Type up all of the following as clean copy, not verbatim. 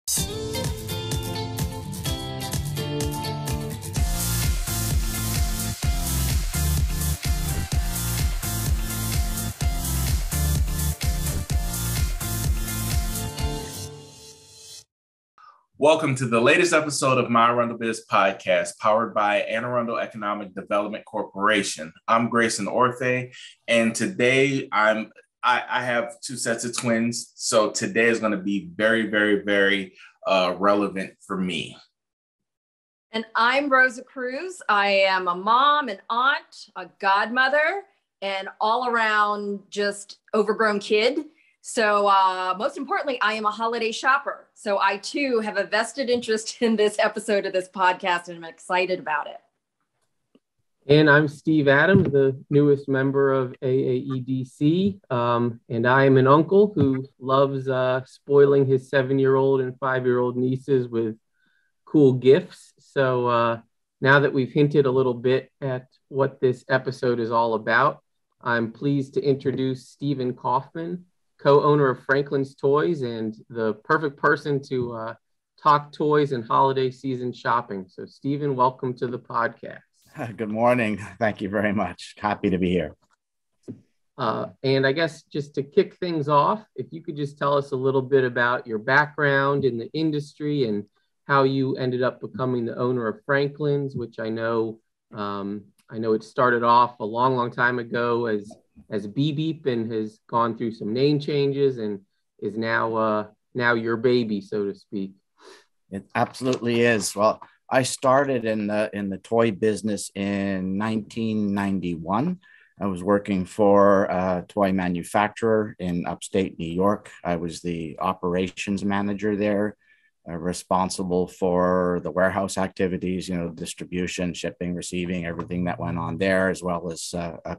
Welcome to the latest episode of my ArundelBiz podcast, powered by Arundel Economic Development Corporation. I'm Grayson Orthe, and today I have two sets of twins, so today is going to be very relevant for me. And I'm Rosa Cruz. I am a mom, an aunt, a godmother, and all around just overgrown kid. So most importantly, I am a holiday shopper. So I too have a vested interest in this episode of this podcast, and I'm excited about it. And I'm Steve Adams, the newest member of AAEDC. And I am an uncle who loves spoiling his 7-year-old and 5-year-old nieces with cool gifts. So now that we've hinted a little bit at what this episode is all about, I'm pleased to introduce Stephen Kaufmann, co-owner of Franklin's Toys and the perfect person to talk toys and holiday season shopping. So Stephen, welcome to the podcast. Good morning. Thank you very much. Happy to be here. And I guess just to kick things off, if you could just tell us a little bit about your background in the industry and how you ended up becoming the owner of Franklin's, which I know it started off a long time ago as Beep Beep and has gone through some name changes and is now your baby, so to speak. It absolutely is. Well, I started in the toy business in 1991. I was working for a toy manufacturer in upstate New York. I was the operations manager there, responsible for the warehouse activities, distribution, shipping, receiving, everything that went on there, as well as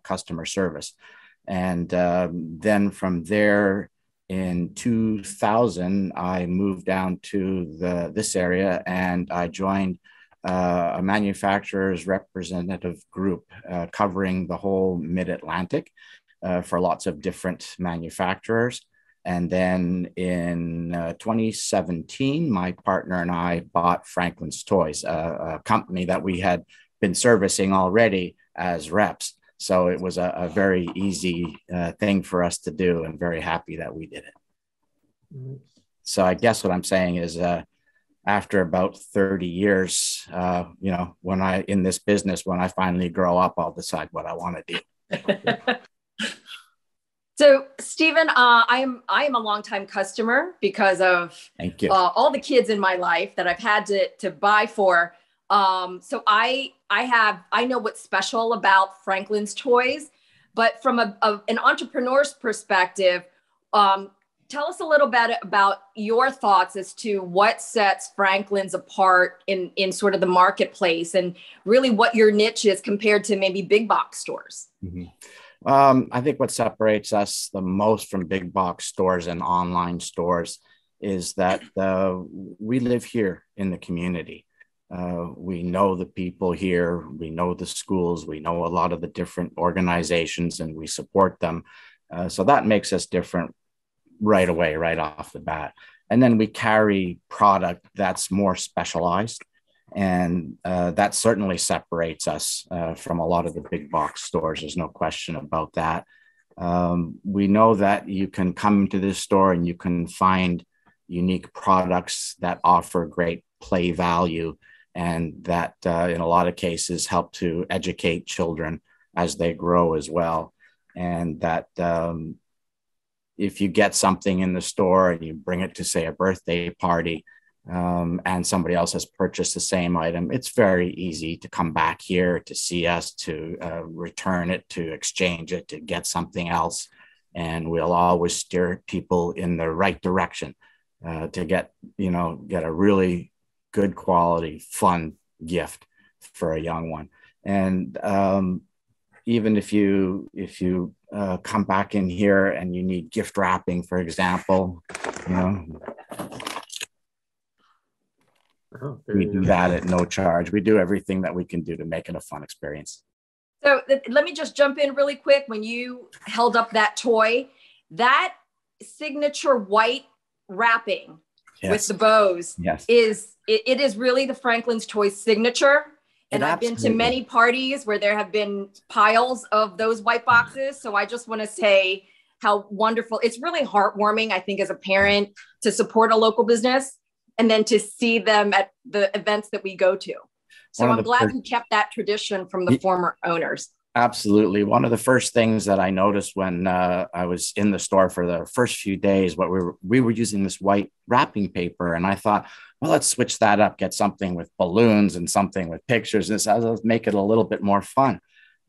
customer service. And then from there in 2000, I moved down to this area and I joined a manufacturer's representative group covering the whole mid-Atlantic for lots of different manufacturers. And then in 2017, my partner and I bought Franklin's Toys, a company that we had been servicing already as reps. So it was a very easy thing for us to do, and very happy that we did it. So I guess what I'm saying is after about 30 years, when in this business, when I finally grow up, I'll decide what I want to do. So, Stephen, I am a longtime customer because of all the kids in my life that I've had to buy for. So I know what's special about Franklin's Toys, but from an entrepreneur's perspective, tell us a little bit about your thoughts as to what sets Franklin's apart in sort of the marketplace, and really what your niche is compared to maybe big box stores. Mm-hmm. I think what separates us the most from big box stores and online stores is that we live here in the community. We know the people here, we know the schools, we know a lot of the different organizations, and we support them. So that makes us different right away, right off the bat. And then we carry product that's more specialized. And that certainly separates us from a lot of the big box stores. There's no question about that. We know that you can come into this store and you can find unique products that offer great play value, and that in a lot of cases help to educate children as they grow as well. And that if you get something in the store and you bring it to, say, a birthday party, and somebody else has purchased the same item, it's very easy to come back here, to see us, to return it, to exchange it, to get something else. And we'll always steer people in the right direction to get a really good quality, fun gift for a young one. And even if you come back in here and you need gift wrapping, for example, we do that at no charge. We do everything that we can do to make it a fun experience. So let me just jump in really quick. When you held up that toy, that signature white wrapping with the bows it is really the Franklin's Choice signature. And I've been to many parties where there have been piles of those white boxes. So I just want to say how wonderful. It's really heartwarming, I think, as a parent to support a local business and then to see them at the events that we go to. So I'm glad you kept that tradition from the former owners. Absolutely. One of the first things that I noticed when I was in the store for the first few days, we were using this white wrapping paper, and I thought, well, let's switch that up, get something with balloons and something with pictures. And let's make it a little bit more fun.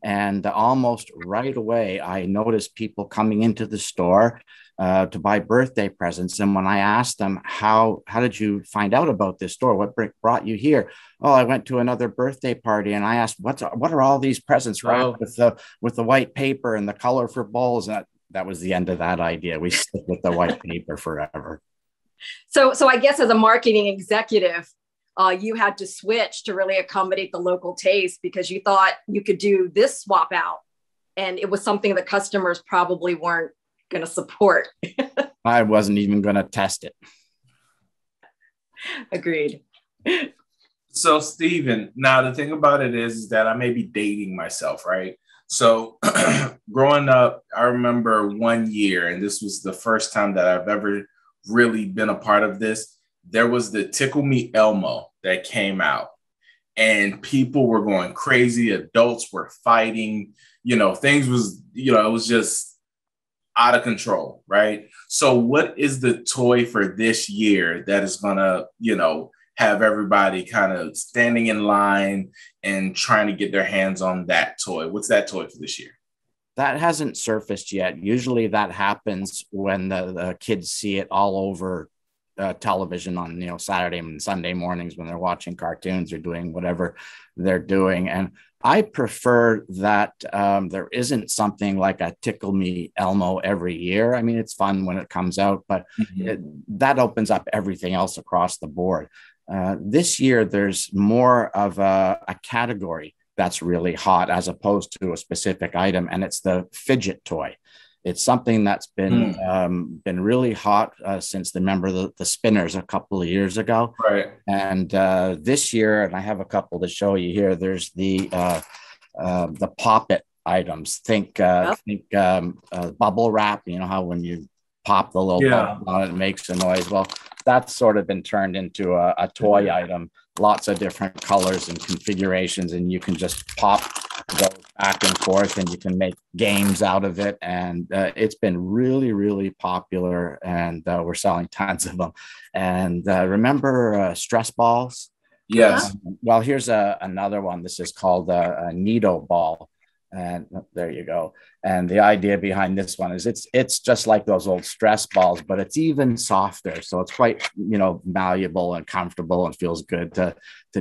And almost right away, I noticed people coming into the store to buy birthday presents. And when I asked them, how did you find out about this store? What brought you here? Oh, I went to another birthday party, and I asked, what are all these presents wrapped with the white paper and the color for balls? And that was the end of that idea. We stick with the white paper forever. So I guess as a marketing executive, you had to switch to really accommodate the local taste because you thought you could do this swap out, and it was something that customers probably weren't going to support. I wasn't even going to test it. Agreed. So Stephen, now the thing about it is that I may be dating myself, right? So growing up, I remember one year, and this was the first time that I've ever really been a part of this. There was the Tickle Me Elmo that came out, and people were going crazy. Adults were fighting, things was, it was just out of control, right? So what is the toy for this year that is gonna, have everybody kind of standing in line and trying to get their hands on that toy? What's that toy for this year? That hasn't surfaced yet. Usually that happens when the kids see it all over television on Saturday and Sunday mornings when they're watching cartoons or doing whatever they're doing. And I prefer that there isn't something like a Tickle Me Elmo every year. I mean, it's fun when it comes out, but that opens up everything else across the board. This year, there's more of a category that's really hot as opposed to a specific item, and it's the fidget toy. It's something that's been really hot since the spinners a couple of years ago. Right. And this year, and I have a couple to show you here. There's the pop it items. Think bubble wrap. You know how when you pop the little bubble on it makes a noise. Well, that's sort of been turned into a toy item. Lots of different colors and configurations, and you can just pop those back and forth, and you can make games out of it. And it's been really, really popular, and we're selling tons of them. And remember stress balls? Yes. Well, here's another one. This is called a Nido ball. And there you go. And the idea behind this one is it's just like those old stress balls, but it's even softer. So it's quite, malleable and comfortable, and feels good to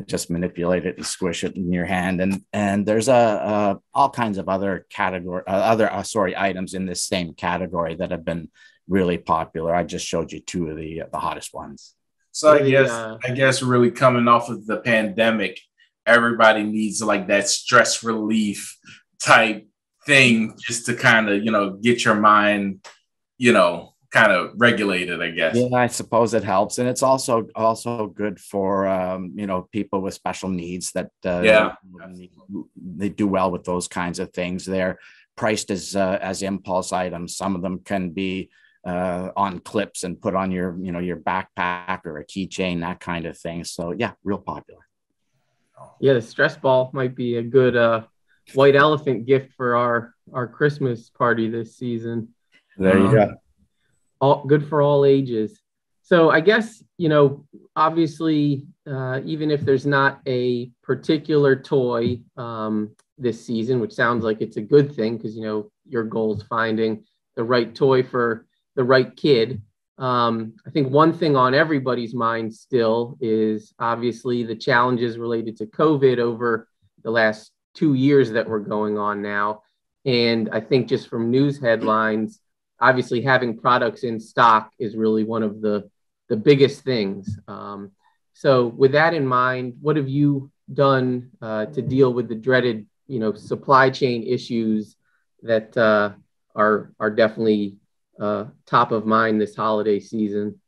just manipulate it and squish it in your hand. And there's all kinds of other items in this same category that have been really popular. I just showed you two of the hottest ones. So I guess really coming off of the pandemic, everybody needs like that stress relief type thing just to kind of, get your mind, kind of regulated, I guess. Yeah, I suppose it helps. And it's also good for, people with special needs that they do well with those kinds of things. They're priced as impulse items. Some of them can be on clips and put on your backpack or a keychain, that kind of thing. So yeah, real popular. Yeah, the stress ball might be a good white elephant gift for our Christmas party this season. There you go. All good for all ages. So I guess, obviously, even if there's not a particular toy this season, which sounds like it's a good thing because, your goal is finding the right toy for the right kid. I think one thing on everybody's mind still is obviously the challenges related to COVID over the last 2 years that were going on now. And I think just from news headlines, obviously having products in stock is really one of the biggest things. So with that in mind, what have you done to deal with the dreaded, supply chain issues that are definitely top of mind this holiday season?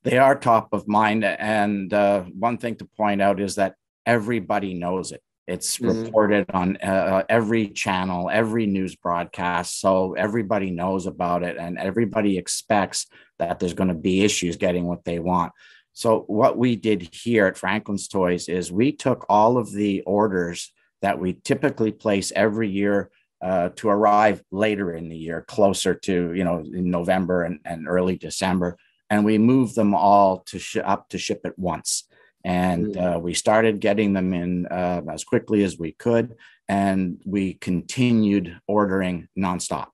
They are top of mind. And one thing to point out is that everybody knows it. It's reported on every channel, every news broadcast. So everybody knows about it, and everybody expects that there's going to be issues getting what they want. So what we did here at Franklin's Toys is we took all of the orders that we typically place every year to arrive later in the year, closer to, in November and early December. And we moved them all up to ship at once. And we started getting them in as quickly as we could. And we continued ordering nonstop.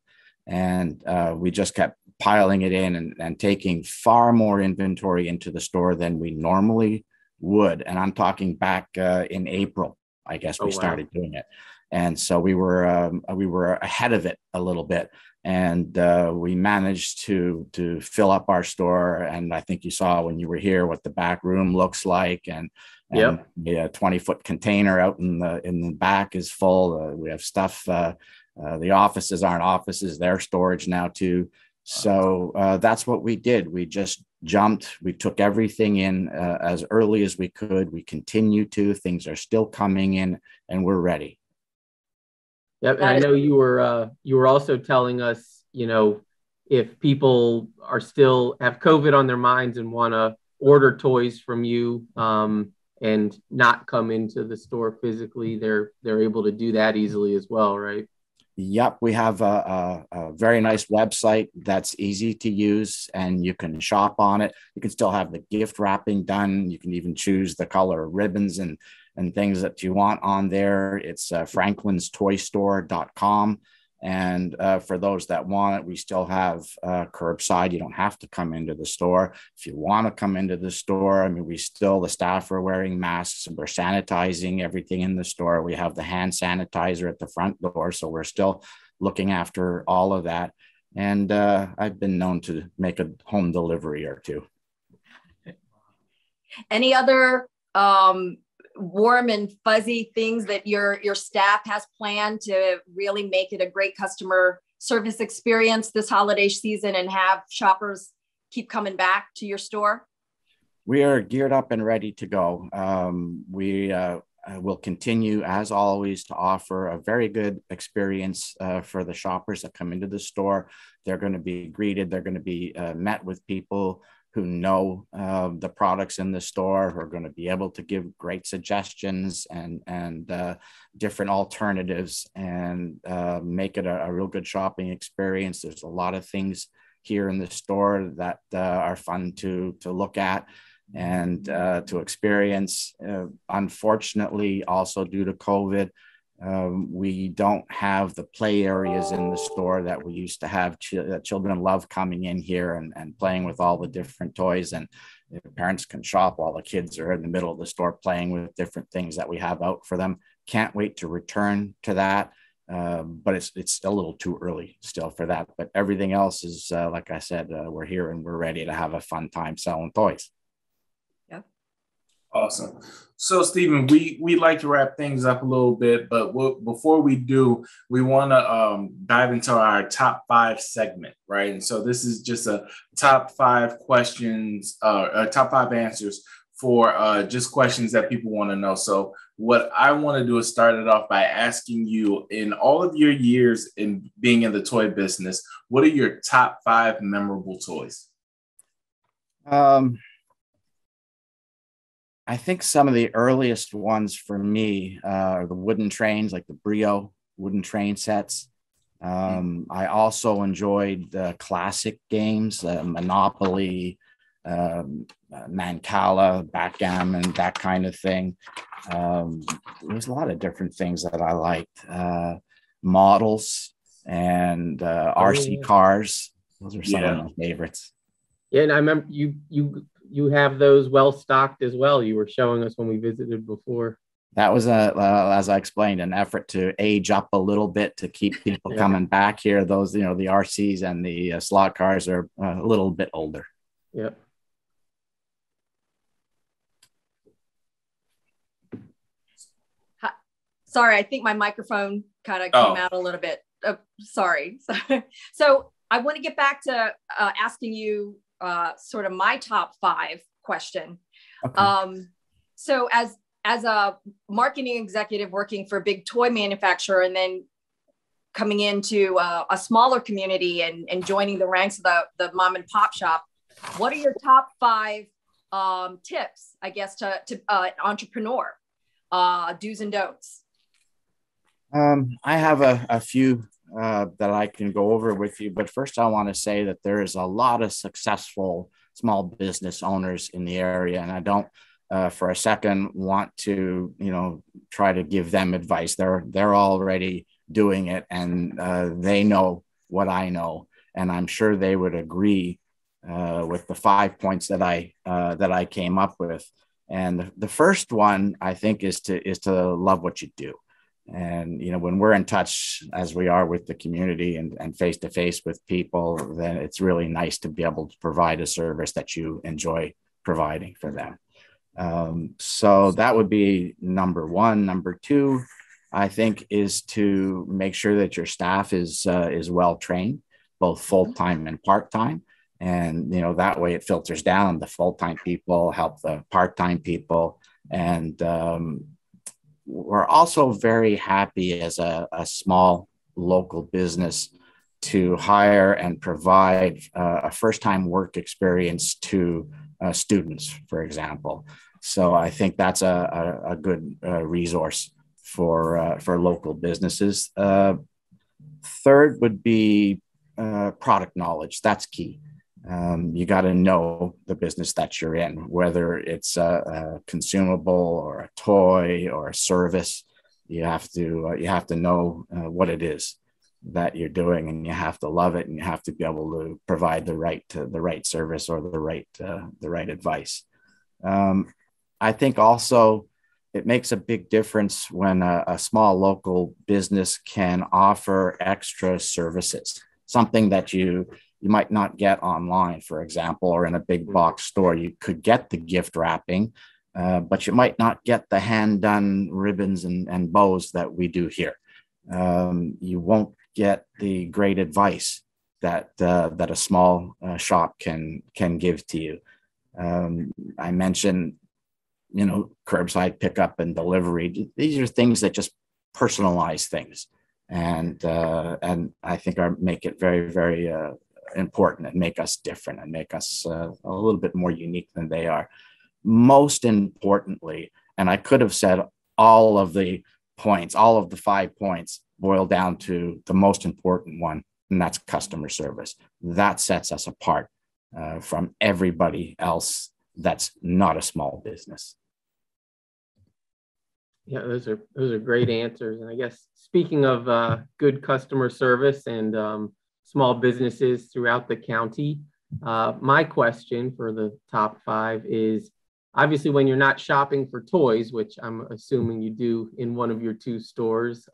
And we just kept piling it in and taking far more inventory into the store than we normally would. And I'm talking back in April, I guess we started doing it. And so we were ahead of it a little bit. And we managed to fill up our store. And I think you saw when you were here what the back room looks like. And the 20-foot container out in the back is full. We have stuff. The offices aren't offices; they're storage now too. So that's what we did. We just jumped. We took everything in as early as we could. We continue to. Things are still coming in, and we're ready. Yep, and I know you were also telling us, if people are still have COVID on their minds and want to order toys from you and not come into the store physically, they're able to do that easily as well, right? Yep, we have a very nice website that's easy to use, and you can shop on it. You can still have the gift wrapping done. You can even choose the color ribbons and things that you want on there. It's franklinstoystore.com. And for those that want it, we still have curbside. You don't have to come into the store. If you want to come into the store, the staff are wearing masks. We're sanitizing everything in the store. We have the hand sanitizer at the front door. So we're still looking after all of that. And I've been known to make a home delivery or two. Any other warm and fuzzy things that your staff has planned to really make it a great customer service experience this holiday season and have shoppers keep coming back to your store? We are geared up and ready to go. We will continue, as always, to offer a very good experience for the shoppers that come into the store. They're going to be greeted. They're going to be met with people who know the products in the store, who are going to be able to give great suggestions and different alternatives and make it a real good shopping experience. There's a lot of things here in the store that are fun to look at and to experience. Unfortunately, also due to COVID, we don't have the play areas in the store that we used to have. Children love coming in here and playing with all the different toys, and parents can shop while the kids are in the middle of the store playing with different things that we have out for them. Can't wait to return to that, but it's a little too early still for that. But everything else is, like I said, we're here and we're ready to have a fun time selling toys. Awesome. So, Stephen, we'd like to wrap things up a little bit, but before we do, we want to dive into our top 5 segment, right? And so this is just a top 5 questions, top 5 answers for just questions that people want to know. So what I want to do is start it off by asking you, in all of your years in being in the toy business, what are your top 5 memorable toys? I think some of the earliest ones for me are the wooden trains, like the Brio wooden train sets. I also enjoyed the classic games, Monopoly, Mancala, backgammon, that kind of thing. There's a lot of different things that I liked. Models and RC cars. Those are some of my favorites. Yeah, and I remember you have those well stocked as well. You were showing us when we visited before. That was as I explained, an effort to age up a little bit to keep people coming back here. Those, the RCs and the slot cars are a little bit older. Yep. Sorry, I think my microphone kind of came out a little bit. Sorry. So I want to get back to asking you sort of my top 5 question. Okay. So as a marketing executive working for a big toy manufacturer and then coming into a smaller community and joining the ranks of the mom and pop shop, what are your top 5 tips, I guess, to an entrepreneur, do's and don'ts? I have a few that I can go over with you, but first I want to say that there is a lot of successful small business owners in the area, and I don't for a second want to try to give them advice. They're already doing it, and they know what I know, and I'm sure they would agree with the 5 points that I came up with. And the first one, I think, is to love what you do. And when we're in touch as we are with the community and face to face with people, then it's really nice to be able to provide a service that you enjoy providing for them. So that would be number 1. Number 2, I think, is to make sure that your staff is well trained, both full-time and part-time. And, that way it filters down. The full-time people help the part-time people. And we're also very happy as a small local business to hire and provide a first-time work experience to students, for example. So I think that's a good resource for local businesses. Third would be product knowledge. That's key. You got to know the business that you're in, whether it's a consumable or a toy or a service. You have to know what it is that you're doing, and you have to love it, and you have to be able to provide the right service or the right advice. I think also it makes a big difference when a small local business can offer extra services, something that you might not get online, for example, or in a big box store. You could get the gift wrapping, but you might not get the hand-done ribbons and bows that we do here. You won't get the great advice that a small shop can give to you. I mentioned, curbside pickup and delivery. These are things that just personalize things, and I think make it very, very important and make us different and make us a little bit more unique than they are. Most importantly, and I could have said all of the 5 points boil down to the most important one, and that's customer service. That sets us apart from everybody else that's not a small business. Yeah, those are great answers. And I guess speaking of good customer service and small businesses throughout the county, my question for the top 5 is, obviously when you're not shopping for toys, which I'm assuming you do in one of your 2 stores,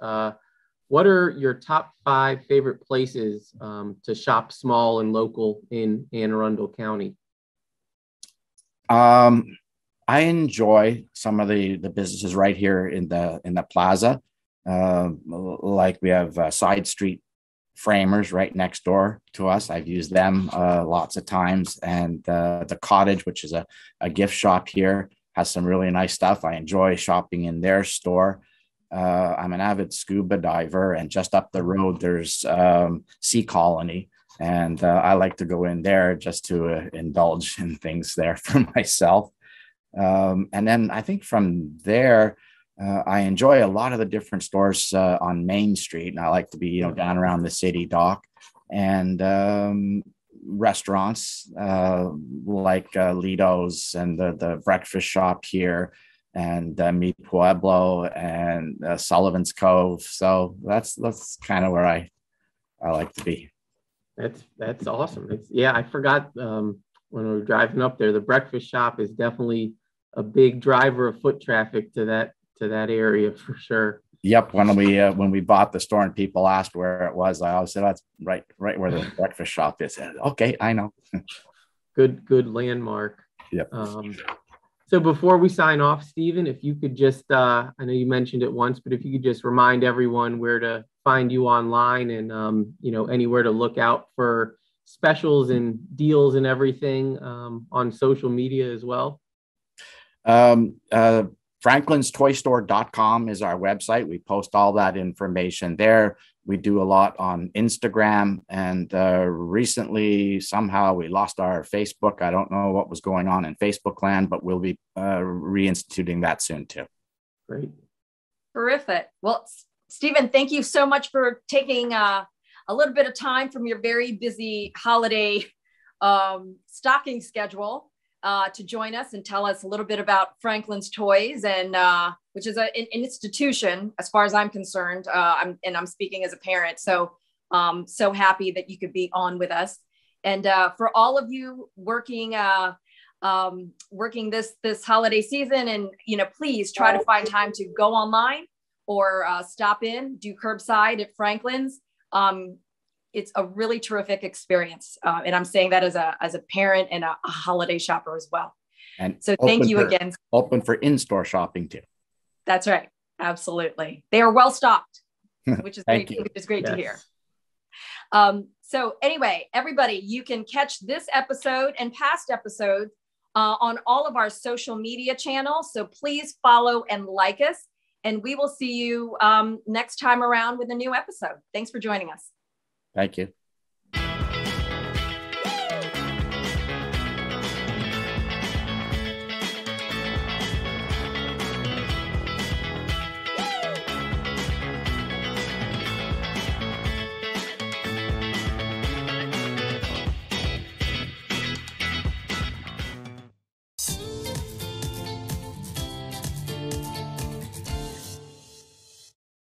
what are your top 5 favorite places to shop small and local in Anne Arundel County? I enjoy some of the businesses right here in the plaza. Like we have Side Street Framers right next door to us. I've used them lots of times. And the Cottage, which is a gift shop here, has some really nice stuff. I enjoy shopping in their store. I'm an avid scuba diver, and just up the road, there's Sea Colony. And I like to go in there just to indulge in things there for myself. And then I think from there, I enjoy a lot of the different stores on Main Street, and I like to be, down around the city dock, and restaurants like Lido's and the breakfast shop here, and Mi Pueblo and Sullivan's Cove. So that's kind of where I like to be. That's awesome. I forgot when we were driving up there, the breakfast shop is definitely a big driver of foot traffic to that area for sure. Yep. When we bought the store and people asked where it was, I always said, that's right where the breakfast shop is. Okay, I know. Good landmark. Yep. So before we sign off, Stephen, if you could just, I know you mentioned it once, but if you could just remind everyone where to find you online and, anywhere to look out for specials and deals and everything on social media as well? Franklin'sToyStore.com is our website. We post all that information there. We do a lot on Instagram, and recently somehow we lost our Facebook. I don't know what was going on in Facebook land, but we'll be reinstituting that soon too. Great. Terrific. Well, Stephen, thank you so much for taking a little bit of time from your very busy holiday stocking schedule to join us and tell us a little bit about Franklin's Toys, and which is an institution as far as I'm concerned. I'm speaking as a parent, so so happy that you could be on with us. And for all of you working this holiday season, and please try to find time to go online or stop in, do curbside at Franklin's. It's a really terrific experience. And I'm saying that as a parent and a holiday shopper as well. And so thank you again. Open for in-store shopping too. That's right. Absolutely. They are well stocked, which is great. Which is great to hear. So anyway, everybody, you can catch this episode and past episodes on all of our social media channels. So please follow and like us, and we will see you next time around with a new episode. Thanks for joining us. Thank you.